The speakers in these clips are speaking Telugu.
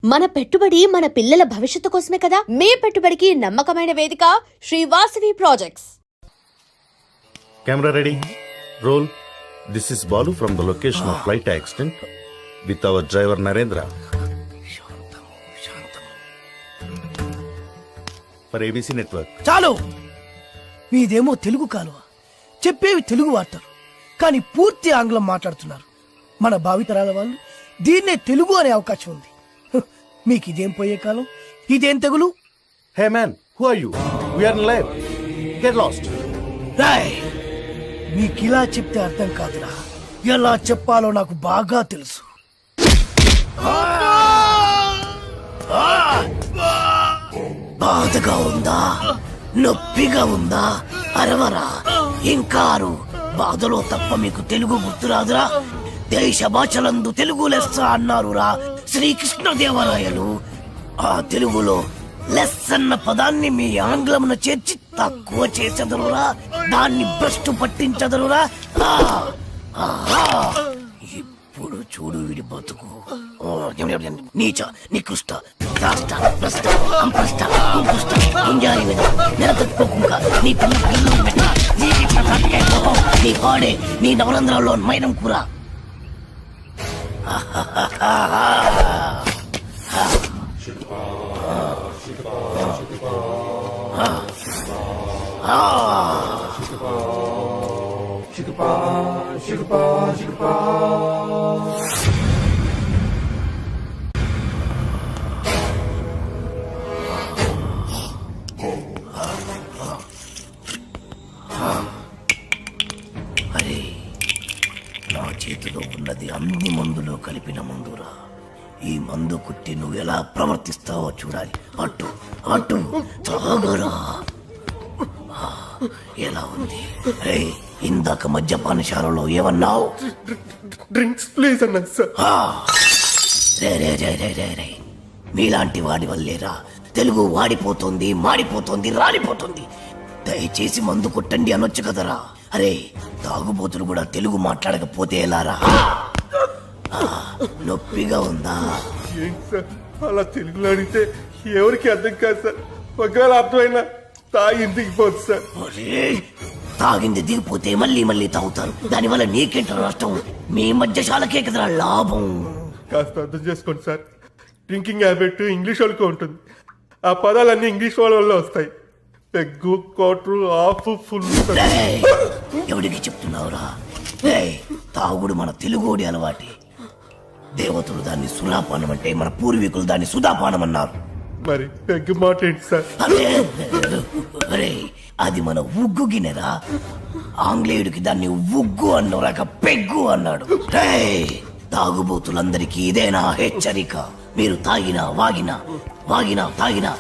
మన పెట్టుబడి మన పిల్లల భవిష్యత్తు కోసమే కదా. మీ పెట్టుబడికి నమ్మకమైన వేదిక Sri Vasavi projects. Camera ready. Roll. This is Balu from the location of flight accident with our driver Narendra. For ABC Network. చాలు. మీదేమో తెలుగు కాలువ, చెప్పేవి తెలుగు వార్తలు, కానీ పూర్తి ఆంగ్లం మాట్లాడుతున్నారు. మన భావితరాల వాళ్ళు దీన్నే తెలుగు అనే అవకాశం ఉంది. మీకు ఇదేం పోయే కాలం, ఇదేం తెగులు? Hey man, who are you? We are in live. Get lost. Roy, మీకిలా చెప్తే అర్థం కాదురా. ఎలా చెప్పాలో నాకు బాగా తెలుసు. బాధగా ఉందా, నొప్పిగా ఉందా? అరవరా, ఇంకా అరు. బాధలో తప్ప మీకు తెలుగు గుర్తురాదురా? దేశ భాషలందు తెలుగు లెస్స అన్నారురా శ్రీకృష్ణదేవరాయలు. ఆ తెలుగులో లెస్ అన్న పదాన్ని మీ ఆంగ్లమున చేర్చి తక్కువ చేసెదరురా, దాన్ని భ్రష్టు పట్టించదరురా. ఇప్పుడు చూడు వీడి బతుకు. నీచ, నికృష్ట, రాష్ట్ర, భ్రష్ట, అంప్రష్ట, కుంపుష్ట, గుంజారి మీద నెలతక్కువ నీ పిల్ల పిల్లలు పెట్ట, నీ పాడే, నీ నవరంధ్రాల్లో మైనం కూర. అరే, నా చేతిలో ఉన్నది అన్ని మందులో కలిపిన మందురా. ఈ మందు కుట్టి నువ్వు ఎలా ప్రవర్తిస్తావో చూడాలి. అటు అటు తాగరా. ఎలా ఉంది? ఇందాక మద్యపానశాలలో ఏమన్నావు? డ్రింక్స్ ప్లీజ్ అన్నా సార్. రే, మీలాంటి వాడి వల్లేరా తెలుగు వాడిపోతుంది, మాడిపోతుంది, రాలిపోతుంది. దయచేసి మందు కొట్టండి అనొచ్చు కదరా. అరే, తాగుబోతులు కూడా తెలుగు మాట్లాడకపోతే ఎలారా? నొప్పిగా ఉందా? ఏంటి సార్ అలా తెలుగులో అడిగితే ఎవరికి అర్థం కాదు సార్. ఒకవేళ అర్థమైనా తాగి ఇంటికి పోదు సార్. తాగింది దిగిపోతే మళ్ళీ మళ్ళీ తాగుతారు. దానివల్ల నీకేంట నష్టం? మీ మధ్యశాలకే కదరా లాభం. కాస్త అర్థం చేసుకోండి సార్. డ్రింకింగ్ హ్యాబిట్ ఇంగ్లీష్ వాళ్ళకి ఉంటుంది. ఆ పదాలన్నీ ఇంగ్లీష్ వాళ్ళ వస్తాయి. Peg, quarter, half, full. ఎవడికి చెప్తున్నావురా? తాగుడు మన తెలుగోడి అలవాటి. దేవతలు దాన్ని సులాపానం అంటే, మన పూర్వీకులు దాన్ని సుధాపానం అన్నారు. మరి పెగ్గు మాట ఏంటి సార్? అరే, అది మన ఉగ్గు గిన్నెరా. ఆంగ్లేయుడికి దాన్ని ఉగ్గు అన్నోరాక పెగ్గు అన్నాడు. తాగుబోతులందరికీ ఇదేనా హెచ్చరిక? మీరు తాగినా తాగినా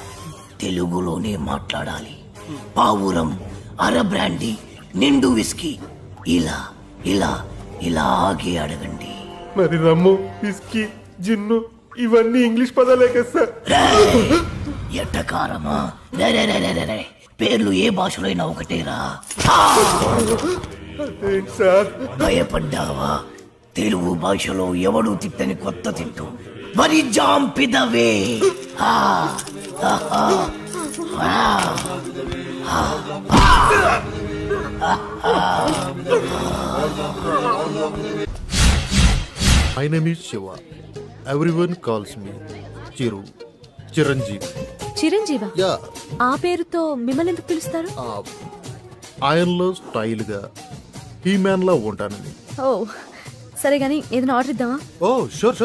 తెలుగులోనే మాట్లాడాలి. పావురం, అర బ్రాండీ, నిండు విస్కీ ఇలా ఇలా ఇలాగే అడగండి. మరి రమ్ము, విస్కీ, జిన్ను ఇవన్నీ ఇంగ్లీష్ పదాలే కదా సార్. ఎట్టకారమా? పేర్లు ఏ భాషలో అయినా ఒకటేరా. సార్ భయపడ్డావా? తెలుగు భాషలో ఎవడు తిట్టని కొత్త తిట్టు వరి జాంపిదవే. My name is Shiva. Everyone calls me Chiranjeevi. Chiranjeeva, Yeah, ఆ పేరుతో మిమ్మల్ని ఎందుకు పిలుస్తారు? ఆయనలో స్టైల్గా హీమ్యాన్లా ఉంటానని. ఓ సరే గానీ ఏదైనా ఆర్డర్ ఇద్దామా? Oh sure.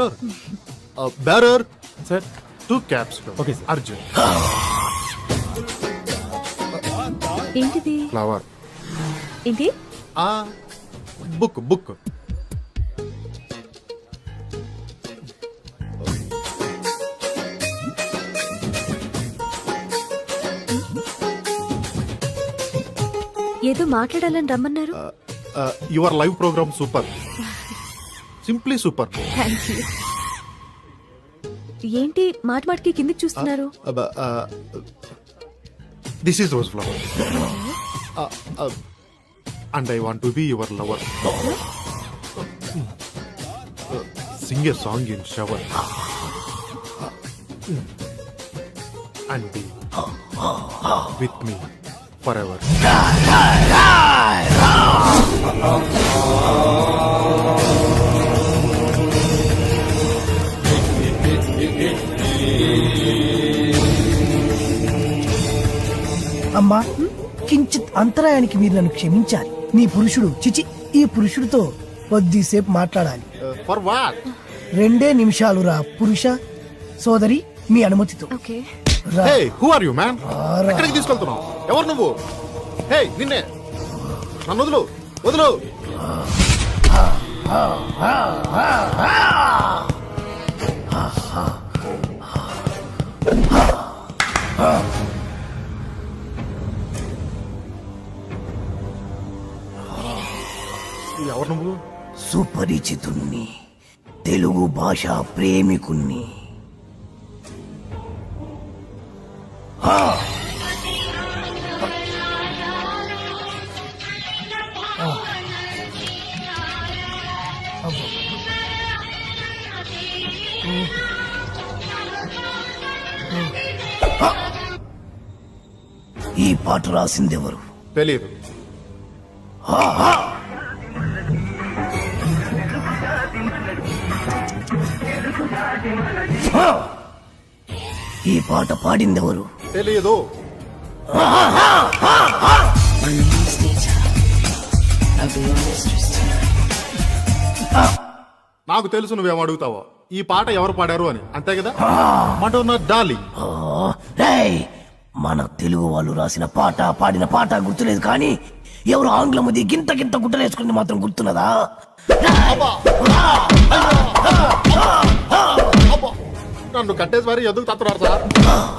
Bearer sir, 2 caps. Okay Arjun. ఏంటిది? ఫ్లవర్. ఏంటి? బుక్. ఏదో మాట్లాడాలని రమ్మన్నారు. Your live programme super, simply super. Thank you. ఏంటి మాటికి కిందికి చూస్తున్నారు? This is rose flower and I want to be your lover. Sing a song in shower. and be with me forever. అమ్మా కించిత్ అంతరాయానికి మీరు నన్ను క్షమించాలి. నీ పురుషుడు చిచి ఈ పురుషుడితో కొద్దిసేపు మాట్లాడాలి. For what? 2 నిమిషాలు రా పురుష సోదరి, మీ అనుమతితో. రా. Hey, who are you, man? ఎక్కడికి తీసుకెళ్తున్నావు? ఎవరు నువ్వు? Hey, నిన్నే. నన్ను వదులు, వదులు. ఎవరు నువ్వు? సుపరిచితుణ్ణి, తెలుగు భాష ప్రేమికుణ్ణి. ఈ పాట రాసిందెవరు? తెలియదు. ఈ పాట పాడిందెవరు? తెలియదు. నాకు తెలుసు నువ్వేం అడుగుతావో. ఈ పాట ఎవరు పాడారు అని, అంతే కదా? Madonna darling. రేయ్, మన తెలుగు వాళ్ళు రాసిన పాట పాడిన పాట గుర్తులేదు కానీ ఎవరు ఆంగ్లమది గింత గింత గుట్టలేసుకుంది మాత్రం గుర్తున్నదా? అబ్బా! నన్ను కట్టేసి మరి ఎందుకు తత్తున్నారు సార్?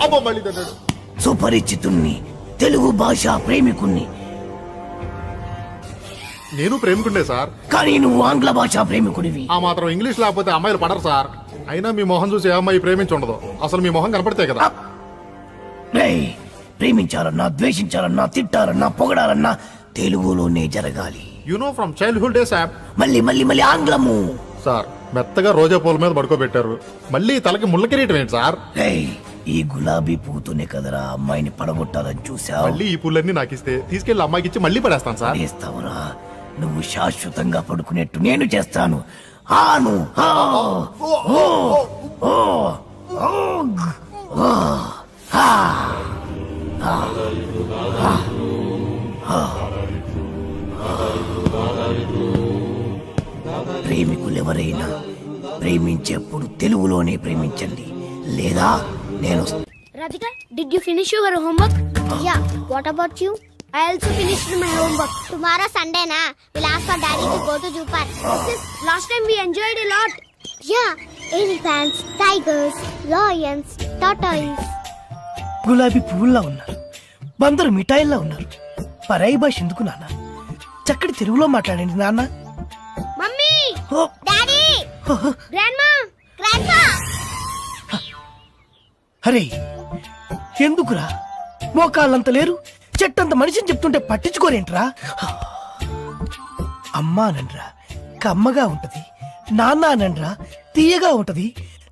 అబ్బో మళ్ళీ తన్నాడు. సుపరిచితుణ్ణి, తెలుగు భాష ప్రేమికుణ్ణి. నేను ప్రేమికుండే సార్. కానీ నువ్వు ఆంగ్ల భాష ప్రేమికుడివి. ఆ మాత్రం ఇంగ్లీష్ లేకపోతే అమ్మాయిలు పడరు సార్. అయినా మీ మొహం చూసి ఏ అమ్మాయి ప్రేమించుండదు. అసలు మీ మొహం కనపడితే కదా. రేయ్, ప్రేమించాలన్నా ద్వేషించాలన్నా తిట్టాలన్నా పొగడాలన్నా తెలుగులోనే జరగాలి. You know from childhood days app. మళ్ళీ మళ్ళీ మళ్ళీ ఆంగ్లము. సార్, మెత్తగా రోజా పూల మీద పడుకోబెట్టారు, మళ్ళీ తలకి ముళ్ళ కిరీటం ఏంటి సార్? రేయ్, ఈ గులాబీ పూతోనే కదరా అమ్మాయిని పడగొట్టాలని చూసావు. మళ్ళీ ఈ పూలన్నీ నాకు ఇస్తే తీసుకెళ్లి అమ్మాయికి ఇచ్చి మళ్ళీ పడేస్తాను సార్. చేస్తావురా? నువ్వు శాశ్వతంగా పడుకునేట్టు నేను చేస్తాను. ఆను ఆ, ఓ, ఓ, ఓ, ఆ, ఆ, ఆ, ఆ. ప్రేమికులెవరైనా ప్రేమించేప్పుడు తెలుగులోనే ప్రేమించండి, లేదా నేను Radhika, did you finish your homework? Yeah. What about you? I also finished my homework. Tomorrow Sunday na. We'll ask for daddy to go to zoo park. Last time we enjoyed a lot. Yeah. Elephants, tigers, lions, tortoise. గులాబీ పువ్వుల్లా ఉన్నారు, బందరు మిఠాయిల్లా ఉన్నారు. పరాయి భాష ఎందుకు నాన్న? చక్కటి తెలుగులో మాట్లాడండి నాన్న. Mummy! ఓ, Daddy! Grandma! Grandpa! అరే ఎందుకురా? మోకాళ్ళంత లేరు, చెట్టంత మనిషిని చెప్తుంటే పట్టించుకోరేంట్రా? అమ్మా అనండ్రా కమ్మగా ఉంటది, నాన్న అనండ్రా తీయగా ఉంటది,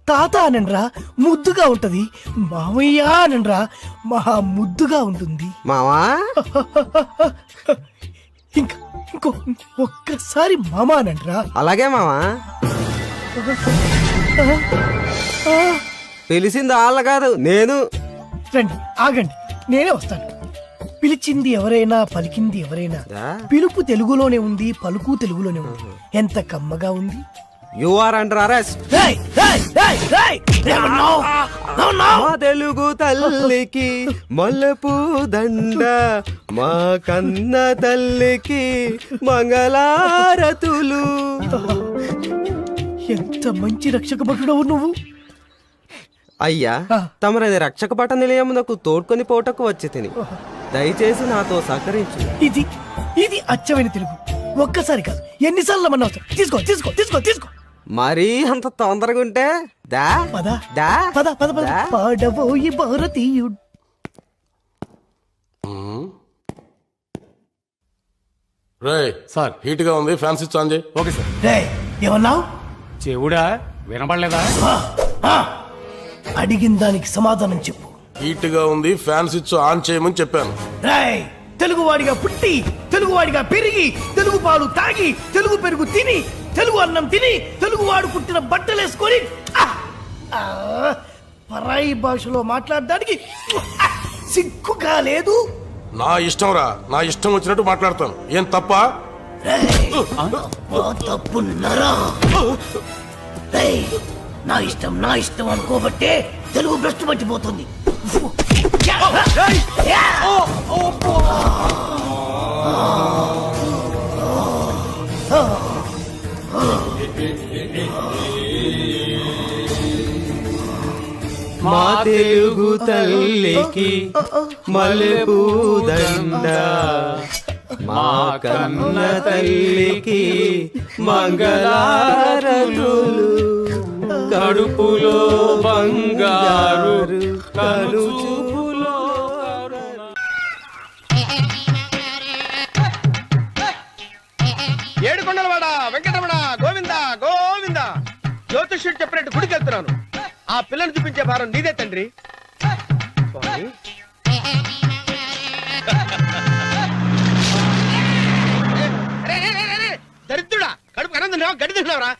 తాత అనండ్రా ముద్దుగా ఉంటది, మామయ్య అనండ్రా మహా ముద్దుగా ఉంటుంది. మావా ఇంకా ఇంకో ఒక్కసారి మామా అనండ్రా. అలాగే మావా. పిలిచింది వాళ్ళ కాదు, నేను. రండి, ఆగండి, నేనే వస్తాను. పిలిచింది ఎవరైనా పలికింది ఎవరైనా, పిలుపు తెలుగులోనే ఉంది, పలుకు తెలుగులోనే ఉంది. ఎంత కమ్మగా ఉంది. You are under arrest. రేయ్, రేయ్, రేయ్, రేయ్, ఏమన్నావ్? ఏమన్నావ్? మా తెలుగు తల్లికి మల్లెపూ దండ, మా కన్న తల్లికి మంగళారతులు. ఎంత మంచి రక్షక భటుడవు నువ్వు. అయ్యా, తమరది రక్షక పట నిలయమునకు తోడ్కొని పోటకు వచ్చి తిని దయచేసి నాతో సహకరించు. ఇది ఇది అచ్చమైన తెలుగు. ఒక్కసారి కాదు, ఎన్నిసార్లు మన తీసుకో తీసుకో తీసుకో తీసుకో. మరీ అంత తొందరగా ఉంటే దా పద దా పద పద పద. దా. పాడబోయి భారతీయుడు. రే సార్, హీట్ గా ఉంది, ఫ్యాన్ స్విచ్ ఆన్ చేయి. రేయ్, ఏమన్నావు? చెవుడా వినపడలేదా? అడిగిన దానికి సమాధానం చెప్పు. హీట్ గా ఉంది, ఫ్యాన్ స్విచ్ ఆన్ చేయమని చెప్పాను. రాయ్, తెలుగువాడిగా పుట్టి, తెలుగువాడిగా పెరిగి, తెలుగు పాలు తాగి, తెలుగు పెరుగు తిని, తెలుగు అన్నం తిని, తెలుగువాడు పుట్టిన బట్టలేసుకొని పరాయి భాషలో మాట్లాడడానికి సిగ్గుగా లేదు. నా ఇష్టం రా, నా ఇష్టం వచ్చినట్టు మాట్లాడతాను. ఏం తప్ప? తప్పున్నారా? నా ఇష్టం అనుకోబట్టే తెలుగు భ్రష్టు పట్టిపోతుంది. మా తెలుగు తల్లికి మల్లెపూదండ, మా కన్న తల్లికి మంగళారతులు, కడుపులో బంగారు కలుచులో. ఏడుకొండలవాడ వెంకటరమణ గోవింద గోవింద. జ్యోతిష్యుడు చెప్పినట్టు గుడికి వెళ్తున్నాను. ఆ పిల్లని చూపించే భారం నీదే తండ్రి. స్వామి. దరిద్రుడా, కడుపు అన్నం తిన్నావా, గడ్డి తిన్నావరా?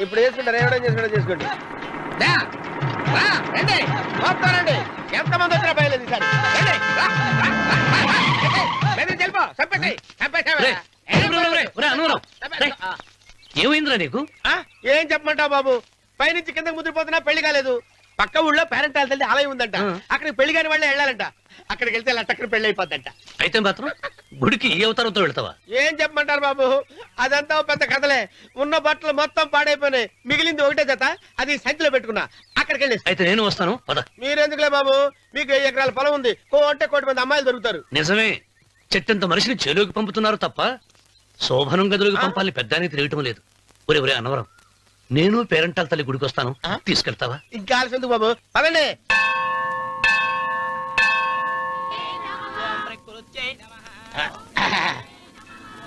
ఇప్పుడు వేసుకుంటారు, ఏమైనా చేసుకోండి. రండి, ఎంతమంది వచ్చినా బయలుదేరి ఈసారి. ఏమైందిరా నీకు? ఏం చెప్పమంటావు బాబు, పైనుంచి కిందకి ముద్రపోతున్నా పెళ్లి కాలేదు. పక్క ఊళ్ళో పేరెంటాల తల్లి ఆలయం ఉందంట, అక్కడికి పెళ్లి కాని వాళ్ళే వెళ్ళాలంట. అక్కడికి వెళ్తే లట్టక్కన పెళ్లి అయిపోద్దంట. అయితే మాత్రం గుడికి ఏ అవతారంతో వెళ్తావా? ఏం చెప్పమంటారు బాబు, అదంతా పెద్ద కథలే. ఉన్న బట్టలు మొత్తం పాడైపోయినాయి, మిగిలింది ఒకటే జత, అది సంచిలో పెట్టుకున్నా. అక్కడికి వెళ్ళి అయితే నేను వస్తాను. మీరెందుకులే బాబు, మీకు 10 ఎకరాల పొలం ఉంది, కోటి మంది అమ్మాయిలు దొరుకుతారు. నిజమే, చెట్టంత మనిషిని చెరువుకి పంపుతున్నారు తప్ప శోభనం గదులకు పంపాలని పెద్దానికి తెలియటం లేదు. ఒరే అన్నవరం, నేను పేరెంటాల తల్లి గుడికి వస్తాను, తీసుకెళ్తావా? ఇంకా ఆలస్యం ఎందుకు బాబు, పదండి.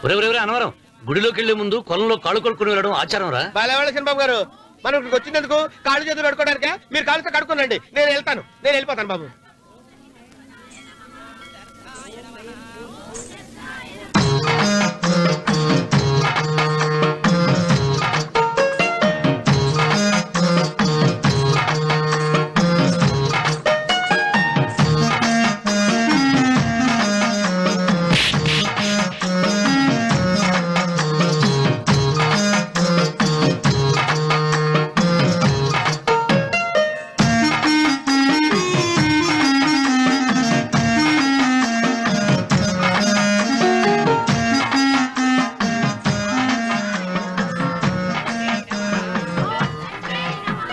ఒరే అన్నవరం, గుడిలోకి వెళ్లే ముందు కొలంలో కాళ్ళు కొడుకుని వెళ్ళడం ఆచారం రా. బాలేవాళ్ళ బాబు గారు, మనం ఇక్కడికి వచ్చినందుకు కాళ్ళు చేతులు కడుక్కోవడానిక? మీరు కాళ్ళతో కడుక్కోనండి, నేను వెళ్ళిపోతాను బాబు.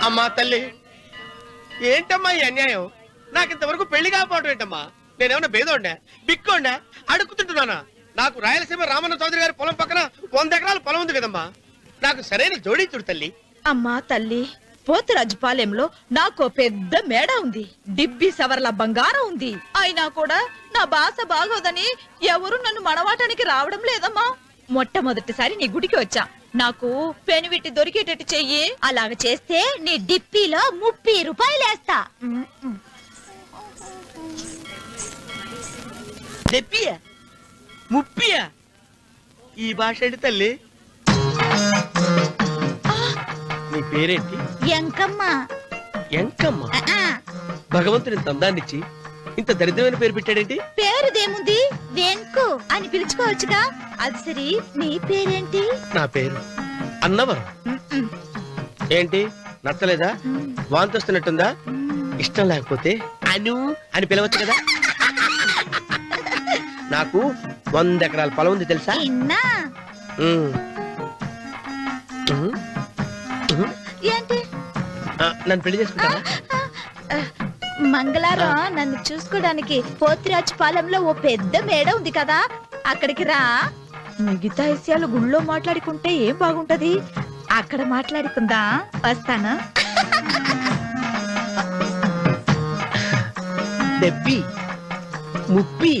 అమ్మా తల్లి, ఏంటమ్మా ఈ అన్యాయం? నాకు ఇంతవరకు పెళ్లి కాకపోవడం ఏంటమ్మా? నేనేమన్నా బేదోండా, బిక్కోండా, అడుగుతుంటున్నానా? నాకు రాయలసీమ రామన్న చౌదరి గారి పొలం పక్కన 100 ఎకరాల పొలం ఉంది కదమ్మా. నాకు సరైన జోడీ చూడు తల్లి. అమ్మా తల్లి, పోతురాజుపాలెంలో నాకు పెద్ద మేడ ఉంది, డిబ్బి సవర్ల బంగారం ఉంది. అయినా కూడా నా భాష బాగోదని ఎవరు నన్ను మనవాటానికి రావడం లేదమ్మా. మొట్టమొదటిసారి నీ గుడికి వచ్చా, నాకు పెనువిట్టి దొరికేటట్టు చెయ్యి. అలాగ చేస్తే నీ డిప్పిలో 30 రూపాయలు వేస్తా. చెప్పియా 30? ఈ భాష ఏంటి తల్లి? నీ పేరేంటి? ఎంకమ్మ. ఎంకమ్మ? భగవంతుని తందాన్నిచ్చి ఇంత దరిద్రమైన పేరు పెట్టాడేంటి? పేరుదేముంది, వెంకు అని పిలుచుకోవచ్చుగా. అది సరి, నీ పేరేంటి? నా పేరు అన్నవరం. ఏంటి నచ్చలేదా? వాంతి వస్తున్నట్టుందా? ఇష్టం లేకపోతే అను అని పిలవచ్చు కదా. నాకు 100 ఎకరాల పొలం ఉంది తెలుసా? ఇన్నా ఉమ్. ఉమ్. ఏంటి నన్ను పెళ్లి చేసుకుంటావా? మంగళారం నన్ను చూసుకోవడానికి పోతిరాజు పాలెంలో ఓ పెద్ద మేడ ఉంది కదా, అక్కడికి రా. మిగతా విషయాలు గుళ్ళో మాట్లాడుకుంటే ఏం బాగుంటది, అక్కడ మాట్లాడుకుందా. వస్తాను. డెబ్బి ముప్పి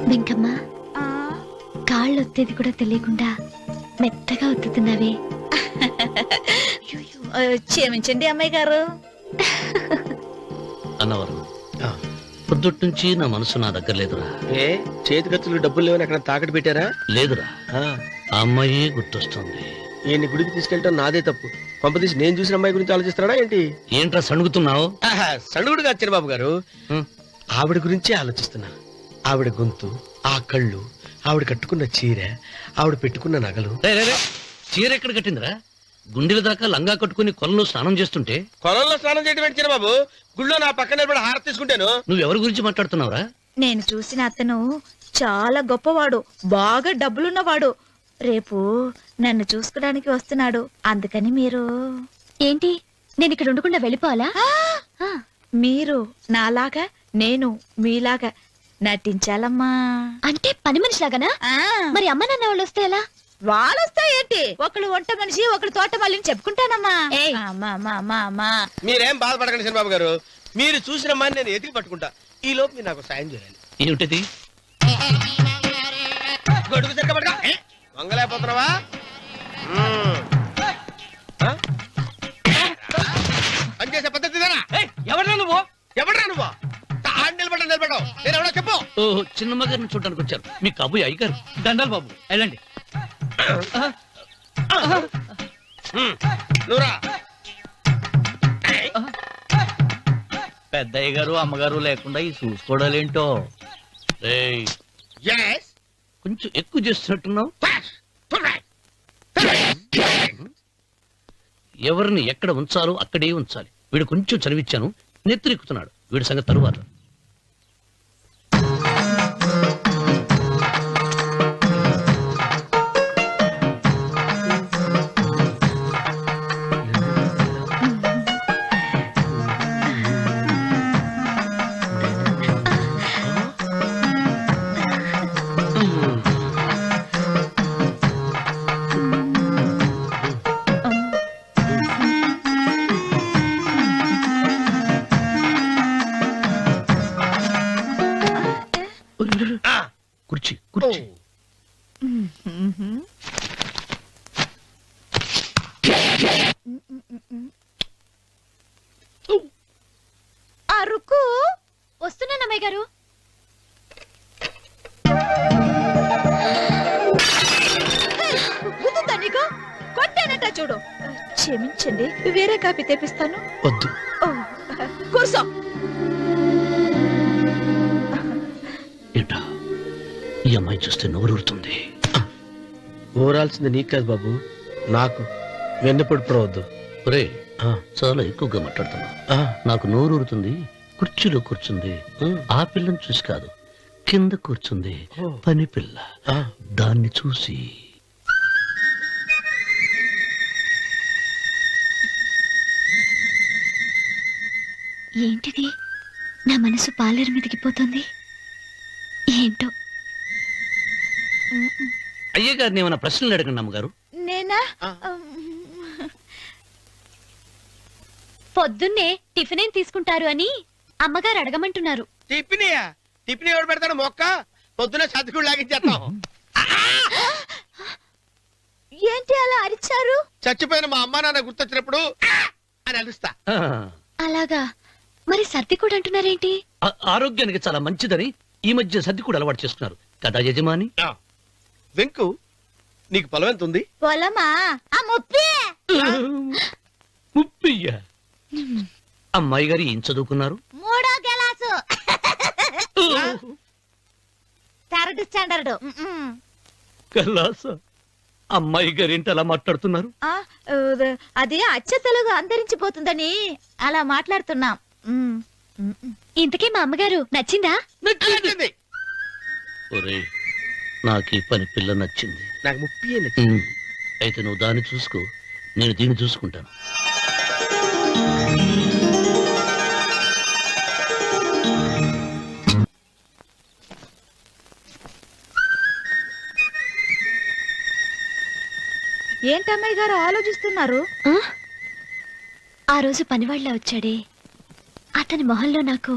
వెంకమ్మ, కాళ్ళు ఒత్తేది కూడా తెలియకుండా మెత్తగా ఒత్తుతున్నావే. క్షమించండి అమ్మాయి గారు. అన్నవరం, పొద్దుటి నుంచి నా మనసు నా దగ్గర లేదురా. ఏ చేతి ఖర్చులు డబ్బులు లేవని అక్కడ తాకట్టు పెట్టారా? లేదురా, ఆ అమ్మాయి గుర్తొస్తుంది. ఈయన్ని గుడికి తీసుకెళ్ళటం నాదే తప్పు. కొంపదీసి నేను చూసిన అమ్మాయి గురించి ఆలోచిస్తున్నాడా ఏంటి? ఏంట్రా సణుగుతున్నావు? సణుగుడుగా చిరబాబు గారు, ఆవిడ గురించే ఆలోచిస్తున్నా. ఆవిడ గొంతు, ఆ కళ్ళు, ఆవిడ కట్టుకున్న చీర, ఆవిడ పెట్టుకున్న నగలు. చీర ఎక్కడ కట్టిందిరా? గుండెల దాకా లంగా కట్టుకుని కొలంలో స్నానం చేస్తుంటే. కొలంలో స్నానం చేయడం ఏంటి చిరబాబు? గుళ్ళో నా పక్కన నిలబడి హారతి తీసుకుంటాను. నువ్వెవరి గురించి మాట్లాడుతున్నావురా? నేను చూసిన అతను చాలా గొప్పవాడు, బాగా డబ్బులున్నవాడు. రేపు నన్ను చూసుకోవడానికి వస్తున్నాడు. అందుకని మీరు ఏంటి, నేను ఇక్కడ ఉండకుండా వెళ్ళిపోవాలా? మీరు నాలాగా, నేను మీలాగా నటించాలమ్మా. అంటే పని మనిషిలాగానా? మరి అమ్మ నాన్న వాళ్ళు వస్తే ఎలా? వాళ్ళొస్తా ఏంటి, ఒకళ్ళు వంట మనిషి, ఒకళ్ళు తోట మళ్ళీ చెప్పుకుంటానమ్మా. మీరేం బాధపడకండి చంద్రబాబు గారు. మీరు చూసిన అమ్మాయిని నేను ఎతికి పట్టుకుంటా. ఈ లోపు మీరు నాకు సాయం చేయాలి. ఏమిటది? గొడుగు సరిగ్గా పట్టుకో. వంగలేకపోతున్నావా? పనిచేసే పద్ధతి ఎవరా నువ్వు? ఎవడరా నువ్వు? నిలబడ్డావు. నేను ఎవడో చెప్పు. ఓహో, చిన్నమ్మ గారిని చూడడానికి వచ్చారు. మీ కాబోయే అయ్యగారు. దండాలు బాబు, వెళ్ళండి. నువ్వురా. పెద్దయ్య గారు అమ్మగారు లేకుండా ఈ చూసుకోవడాలేంటో. కొంచెం ఎక్కువ చేస్తున్నట్టున్నావు. ఎవరిని ఎక్కడ ఉంచాలో అక్కడే ఉంచాలి. వీడు కొంచెం చదివిచ్చాను, నెత్తిరెక్కుతున్నాడు. వీడి సంగతి తరువాత. కుర్చీ కుర్చీ అరుకు వస్తున్నానమ్మాయి గారు. గుద్దుతా నీకు? కొట్టానట చూడు. క్షమించండి, వేరే కాపీ తెప్పిస్తాను. వద్దు. ఓ, కూర్చో. ఏటా ఈ అమ్మాయి చూస్తే నోరూరుతుంది. ఊరాల్సింది నీకు కాదు బాబు, నాకు. వెన్నెప్పుడు ప్రవద్దు. ఒరే చాలా ఎక్కువగా మాట్లాడుతున్నా. నాకు నోరూరుతుంది. కుర్చీలో కూర్చుంది. ఆ పిల్లని చూసి కాదు, కింద కూర్చుంది పని పిల్ల. దాన్ని చూసి ఏంటిది? నా మనసు పాలేరు మీదకి పోతుంది. ఏంటో. అయ్య గారిని ఏమైనా ప్రశ్నలు అడగండి అమ్మగారు. నేనా? పొద్దున్నే టిఫిన్ ఏం తీసుకుంటారు అని అమ్మగారు అడగమంటున్నారు. టిఫినియా? టిఫిన్ ఎవడు పెడతాడు మొక్క? పొద్దున సతుకుడు లాగించేస్తాం. ఏంటి అలా అరిచారు? చచ్చిపోయిన మా అమ్మ నాన్న గుర్తొచ్చినప్పుడు అని అలుస్తా. అలాగా? మరి సర్ది కూడా అంటున్నారేంటి? ఆరోగ్యానికి చాలా మంచిదని ఈ మధ్య సర్ది కూడా అలవాటు చేస్తున్నారు కదా యజమాని. వెంకు, నీకు పొలం ఎంత ఉంది? పొలమా? ఆ ముప్పి. ముప్పయ్య. అమ్మాయి గారు ఏం చదువుకున్నారు? 3వ క్లాసు. 3rd standard. కలాస. అమ్మాయి గారు ఏంటి అలా మాట్లాడుతున్నారు? అది అచ్చ తెలుగు అంతరించిపోతుందని అలా మాట్లాడుతున్నాం. ఇంతకీ మా అమ్మగారు నచ్చిందా? నచ్చింది. ఒరే నాకు ఈ పని పిల్ల నచ్చింది. నాకు ముప్పి. అయితే నువ్వు దాన్ని చూసుకో, నేను దీన్ని చూసుకుంటాను. ఏంటమ్మాయి గారు ఆలోచిస్తున్నారు? ఆ రోజు పనివాళ్ళ వచ్చాడే, అతని మొహంలో నాకు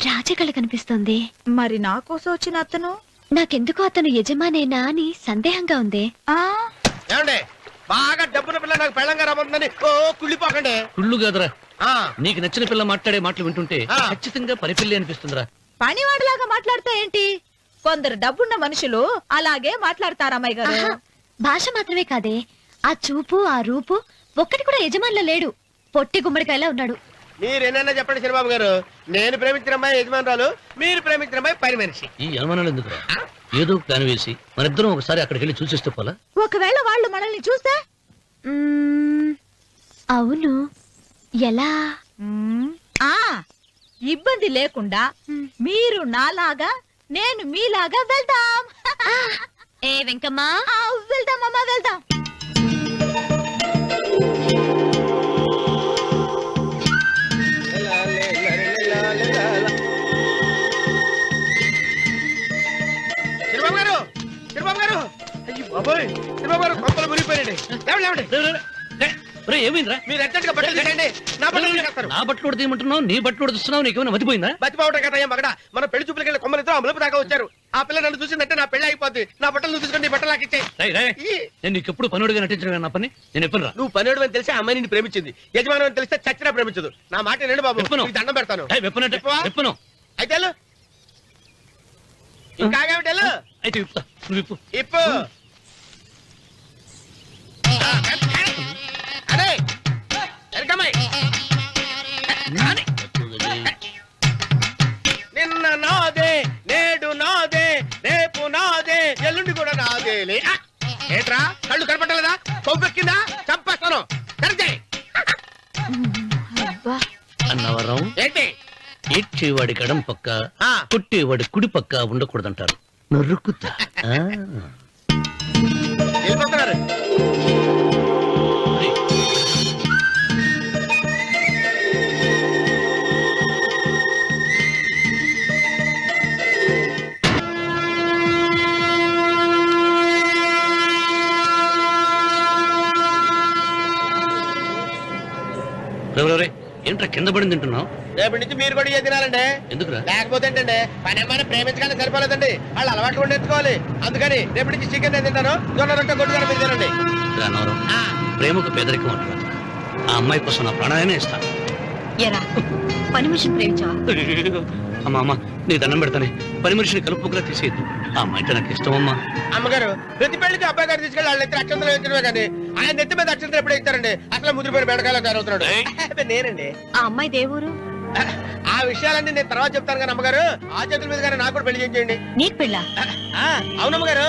రాజకళ కనిపిస్తోంది. మరి నా కోసం వచ్చిన అతను? నాకెందుకు అతను యజమానేనా అని సందేహంగా ఉంది. ఏమండే, బాగా డబ్బున పిల్ల నాకు పెళ్ళంగా రమ్మందని ఓ కుళ్ళిపోకండి. కుళ్ళు కాదురా, నీకు నచ్చిన పిల్ల మాట్లాడే మాటలు వింటుంటే ఖచ్చితంగా పని పిల్లి అనిపిస్తుందిరా. పనివాడిలాగా మాట్లాడతా ఏంటి? కొందరు డబ్బున్న మనుషులు అలాగే మాట్లాడతారు అమ్మాయి గారు. భాష మాత్రమే కాదే, ఆ చూపు ఆ రూపు ఒక్కటి కూడా యజమానిలో లేడు. పొట్టి గుమ్మడికాయలా ఉన్నాడు. మీరేనన్నా చెప్పండి చిరబాబు గారు, నేను ప్రేమించిన అమ్మాయి యజమానురాలు, మీరు ప్రేమించిన అమ్మాయి పని మనిషి. ఈ అనుమానాలు ఎందుకురా? ఏదో ప్లాన్ వేసి మనిద్దరం ఒకసారి అక్కడికి వెళ్ళి చూసేస్తే పోలా? ఒకవేళ వాళ్ళు మనల్ని చూస్తే? అవును, ఎలా? ఇబ్బంది లేకుండా మీరు నాలాగా నేను మీలాగా వెళ్దాం. ఏ వెంకమ్మ, వెళ్దాం అమ్మా, వెళ్దాం. చిరబాబు గారు, చిరబాబు గారు, అయ్యో బాబోయ్, చిరబాబు గారు కొంపలు మురిగిపోయారండి. లేవండి. ఏమైందిరా? మీరు అర్జెంట్ గా బట్టలు తీసేయండి. నా బట్టలు తీసేస్తారు. నా బట్టలు కూడా తీయమంటున్నావు, నీ బట్టలు కూడా తీస్తున్నావు. నీకేమైనా మతిపోయిందా? బతిపోవటం కదా ఏం మగడ. మన పెళ్లి చూపులకి వెళ్ళి కొమ్మలితో అమలుపు దాకా వచ్చారు. ఆ పిల్ల నన్ను చూసిందంటే నా పెళ్లి అయిపోద్ది. నా బట్టలు నువ్వు తీసుకొని బట్టలు నాకు ఇచ్చేయి. నేను నీకు ఎప్పుడు పనుడిగా నటించడం నా పని. నేను ఎప్పుడు రా? నువ్వు పనివాడు అని తెలిసి ఆ అమ్మాయి నిన్ను ప్రేమించింది. యజమాని అని తెలిస్తే చచ్చినా ప్రేమించదు. నా మాట వినండి బాబు, నీకు దండం పెడతాను. విప్పను. అయితే వెళ్ళు. ఇంకా ఆగావిటి వెళ్ళు. అయితే విప్పుతా, నువ్వు విప్పు. ఇప్పు. అరే ఎరకమ్మాయి, నిన్న నాదే, నేడు నాదే, రేపు నాదే, ఎల్లుండి కూడా నాదేలే. ఏంట్రా కళ్ళు కనపట్టలేదా? కొవ్వెక్కిందా? చంపేస్తాను. కరెక్టే. అన్నవరం ఏంటి? ఏడ్చేవాడి గడం పక్క, కొట్టేవాడి కుడి పక్క ఉండకూడదంటారు. నరుక్కుతా. వెళ్ళిపోతున్నారు. ఏం ఏంట్రా కింద పడింది తింటున్నావు? రేపటి నుంచి మీరు కూడా ఇదే తినాలండి. ఎందుకురా? లేకపోతే ఏంటండి పని ఏమైనా ప్రేమించగానే సరిపోలేదండి, వాళ్ళు అలవాట్లు కూడా నేర్చుకోవాలి. అందుకని రేపటి నుంచి చికెన్ నేను తింటాను, జొన్న రొట్టె కొట్టుకొని మీరు తినండి. రా నవరం, ప్రేమకు పేదరికం అంటారు. ఆ అమ్మాయి కోసం నా ప్రాణాలనే ఇస్తాను. ఎరా పని మనిషిని ప్రేమించావా? అమ్మా అమ్మ, నీ దండం పెడతానే, పని మనిషిని కలుపుకులా తీసేయద్దు. ఆ అమ్మాయి అంటే నాకు ఇష్టం అమ్మా. అమ్మగారు ప్రతి పెళ్లికి అబ్బాయి గారు తీసుకెళ్ళి వాళ్ళ నెత్తి అక్షంతలు వేయించడమే కానీ ఆయన నెత్తి మీద అక్షంతలు ఎప్పుడు ఇస్తారండి? అసలు ముదిరిపోయిన బెడకాయలు తయారవుతున్నాడు. నేనండి. ఆ అమ్మాయి దేవురు ఆ విషయాలన్నీ నేను తర్వాత చెప్తాను కానీ అమ్మగారు, ఆ చేతుల మీద కానీ నాకు కూడా పెళ్లి చేయండి. నీకు పెళ్ళా? అవునమ్మగారు,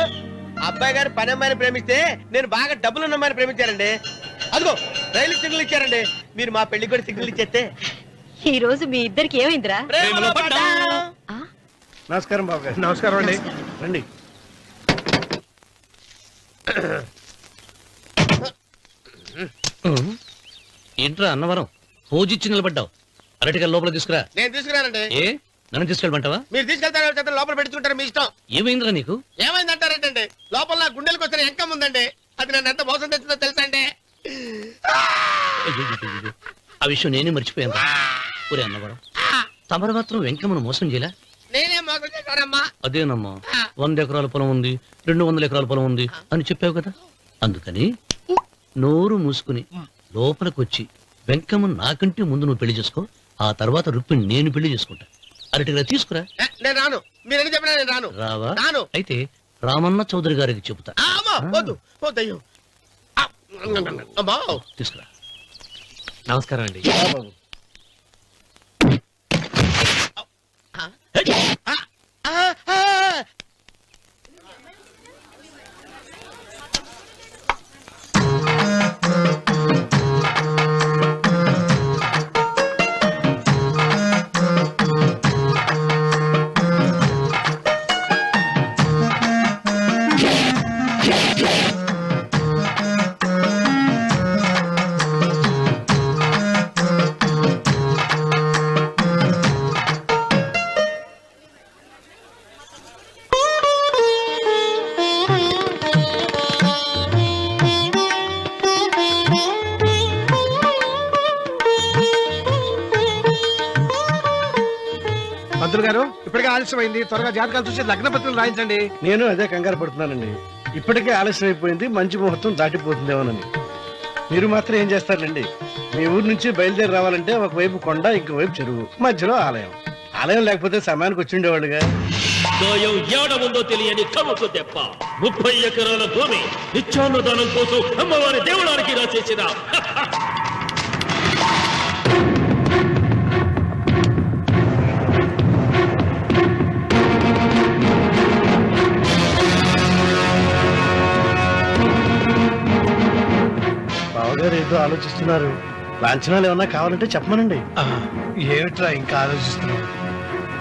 అబ్బాయి గారు పని అమ్మాయిని ప్రేమిస్తే నేను బాగా డబ్బులున్న అమ్మాయిని ప్రేమించారండి. అదిగో రైలు సిగ్నల్ ఇచ్చారండి. మీరు మా పెళ్లికి కూడా సిగ్నల్ ఇచ్చేస్తే. ఈ రోజు మీ ఇద్దరికి ఏమైందిరా? నమస్కారం బాబు గారు. నమస్కారం అండి. రండి. ఏంట్రా అన్నవరం, పూజిచ్చి నిలబడ్డావు? అరటిగా లోపల తీసుకురా. నేను తీసుకురానండి. ఏ నన్ను తీసుకెళ్ళమంటావా? మీరు తీసుకెళ్తారు, లోపల పెట్టుకుంటారు, మీ ఇష్టం. ఏమైందిరా నీకు? ఏమైందంటారేంటండి? లోపల నా గుండెలకు వచ్చిన ఎంకం ఉందండి, అది నన్ను ఎంత మోసం తెచ్చిందో తెలుసా అండి? అయ్యయ్యయ్యయ్యో, ఆ విషయం నేనే మర్చిపోయాను. ఒరే అన్నవరం, తమరు మాత్రం వెంకమ్మను మోసం చేయలా? నేనే మోసం చేశానమ్మా. అదేనమ్మా, 100 ఎకరాల పొలం ఉంది, 200 ఎకరాల పొలం ఉంది అని చెప్పావు కదా. అందుకని నోరు మూసుకుని లోపలికి వచ్చి వెంకమ్మను నాకంటే ముందు నువ్వు పెళ్లి చేసుకో. ఆ తర్వాత రుక్మిణి నేను పెళ్లి చేసుకుంటా. అరటిగా తీసుకురా. నేను రాను. మీరని చెప్పినా నేను రాను. రావా? రాను. అయితే రామన్న చౌదరి గారికి చెబుతా. వద్దు వద్దయ్యో. అమ్మా తీసుకురా. నమస్కారం అండి. పంతులు గారు, ఇప్పటికే ఆలస్యమైంది, త్వరగా జాతకాలు చూసి లగ్న పత్రికలు రాయించండి. నేను అదే కంగారు పడుతున్నానండి. ఇప్పటికే ఆలస్యం అయిపోయింది, మంచి ముహూర్తం దాటిపోతుందేమోనని. మీరు మాత్రం ఏం చేస్తారండి? మీ ఊరు నుంచి బయలుదేరి రావాలంటే ఒకవైపు కొండ, ఇంకోవైపు చెరువు, మధ్యలో ఆలయం. ఆలయం లేకపోతే సమయానికి వచ్చి ఉండేవాడుగా. ఏడముందో తెలియని కవుకు దెబ్బ 30 ఎకరాల భూమి నిత్యాన్నదానం కోసం అమ్మవారి దేవుడానికి రాసేసిన బావగారు ఏదో ఆలోచిస్తున్నారు. లాంఛనాలు ఏమన్నా కావాలంటే చెప్పమనండి. ఏమిట్రా ఇంకా ఆలోచిస్తున్నావు?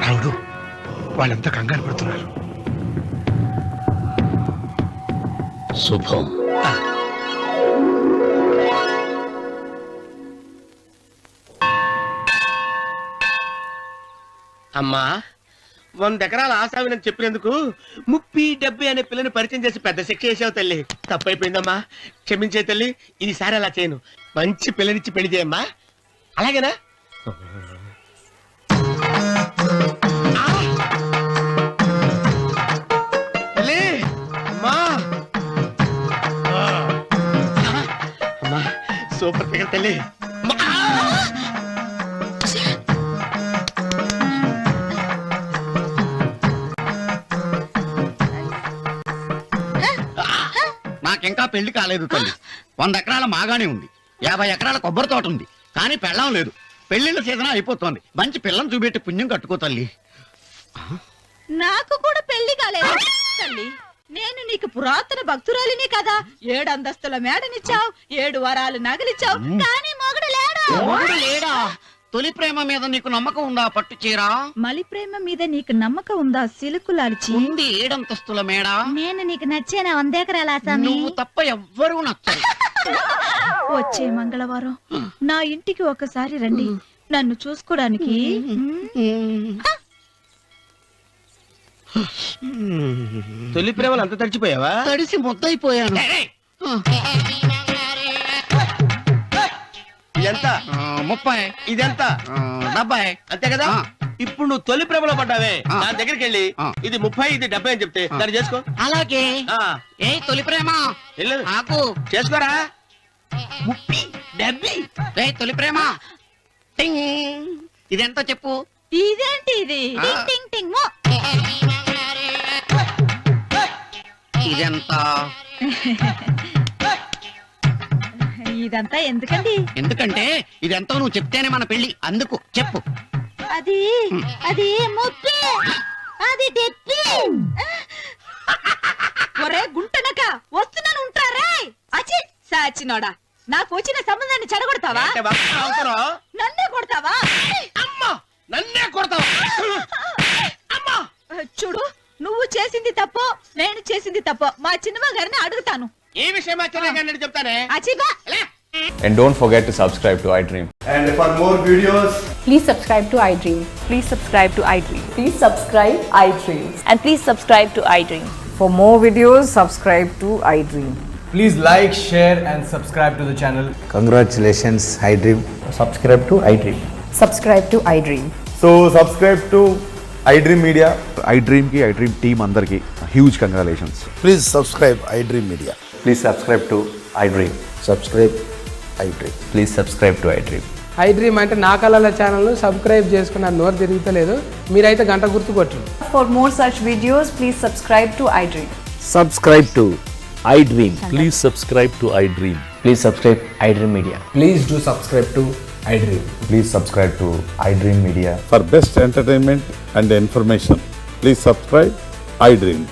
రావుడు, వాళ్ళంతా కంగారు పడుతున్నారు. శుభం. అమ్మా, 100 ఎకరాల ఆశావినని చెప్పినందుకు 30-70 అనే పిల్లని పరిచయం చేసి పెద్ద శిక్ష చేసావు తల్లి. తప్పైపోయిందమ్మా, క్షమించే తల్లి. ఈసారి అలా చేయను. మంచి పిల్లనిచ్చి పెళ్లి చేయమ్మా. అలాగేనా? తల్లి, అమ్మా. అమ్మా, సూపర్ ఫిగర్ తల్లి. నాకింకా పెళ్లి కాలేదు తల్లి. 100 ఎకరాల మాగానే ఉంది, 50 ఎకరాల కొబ్బరి తోట ఉంది, కానీ పెళ్ళం లేదు. పెళ్లిళ్ళ సీజన్ అయిపోతుంది. మంచి పిల్లని చూపెట్టి పుణ్యం కట్టుకో తల్లి. నాకు కూడా పెళ్లి కాలేదు తల్లి. నేను నీకు పురాతన భక్తురాలిని కదా. 7 అంతస్తుల మేడనిచ్చావు, 7 వరాలు నగలిచ్చావు, కానీ మొగుడు లేడా? తొలి ప్రేమ మీద నీకు నమ్మకం ఉందా? పట్టు చీరా. మలి ప్రేమ మీద నీకు నమ్మకం ఉందా? సిలుకులాల్చి ఉంది 7 అంతస్తుల మేడ. నేను నీకు నచ్చేనా? 100 ఎకరాల ఆసామి. నువ్వు తప్ప ఎవ్వరూ నచ్చరు. వచ్చే మంగళవారం నా ఇంటికి ఒకసారి రండి, నన్ను చూసుకోవడానికి. తొలి ప్రేమలు అంత తడిచిపోయావా? తడిసి ముద్దయిపోయాను. ఎంత 30. ఇదెంత 70. అంతే కదా. ఇప్పుడు నువ్వు తొలి ప్రేమలో పడ్డావే దాని దగ్గరికి వెళ్ళి ఇది 30 ఇది 70 అని చెప్తే దాన్ని చేసుకో. అలాగే ఏ తొలి ప్రేమ వెళ్ళు ఆకు చేసుకోరా. 30 70 రే తొలి ప్రేమ టింగ్ ఇదెంత చెప్పు. ఇదేంటి ఇది టింగ్ టింగ్ టింగ్ మో. ఇదెంత ఇదంతా ఎందుకండి? ఎందుకంటే ఇదెంతో నువ్వు చెప్తేనే మన పెళ్లి, అందుకు చెప్పు. అది అది ముప్పి, అది డెప్పి. ఒరే గుంటనక వస్తున్నాను ఉంటారా? అచి సాచినోడా, నాకు వచ్చిన సంబంధాన్ని చెడగొడతావా? అంటే వక్ర అవసరం. నన్నే కొడతావా? అమ్మా నన్నే కొడతావా? అమ్మా చూడు, నువ్వు చేసింది తప్పు, నేను చేసింది తప్పు. మా చిన్నమ్మ గారిని అడుగుతాను. ఈ విషయం ఆశ్చర్యంగా చెప్తానే. అచిబా. And don't forget to subscribe to iDream. And for more videos, Please subscribe to iDream. Please subscribe to iDream. Please subscribe iDream. And please subscribe to iDream. For more videos, subscribe to iDream. Please like, share, and subscribe to the channel. Congratulations iDream. Subscribe to iDream. Subscribe to iDream. So subscribe to iDream Media. iDream కి iDream టీమ్ అందరికి huge congratulations. Please subscribe iDream media. Please subscribe to iDream. Subscribe iDream. Please subscribe to iDream. iDream అంటే నా కళల ఛానల్ సబ్స్క్రైబ్ చేసుకున్న నోరు తిరుగుతలేదు. మీరైతే గంట గుర్తు కొట్టు. For more such videos, please subscribe to iDream. Subscribe to iDream. Please subscribe to iDream. Please subscribe iDream Media. Please do subscribe to iDream. Please subscribe to iDream Media. For best entertainment and information please subscribe iDream.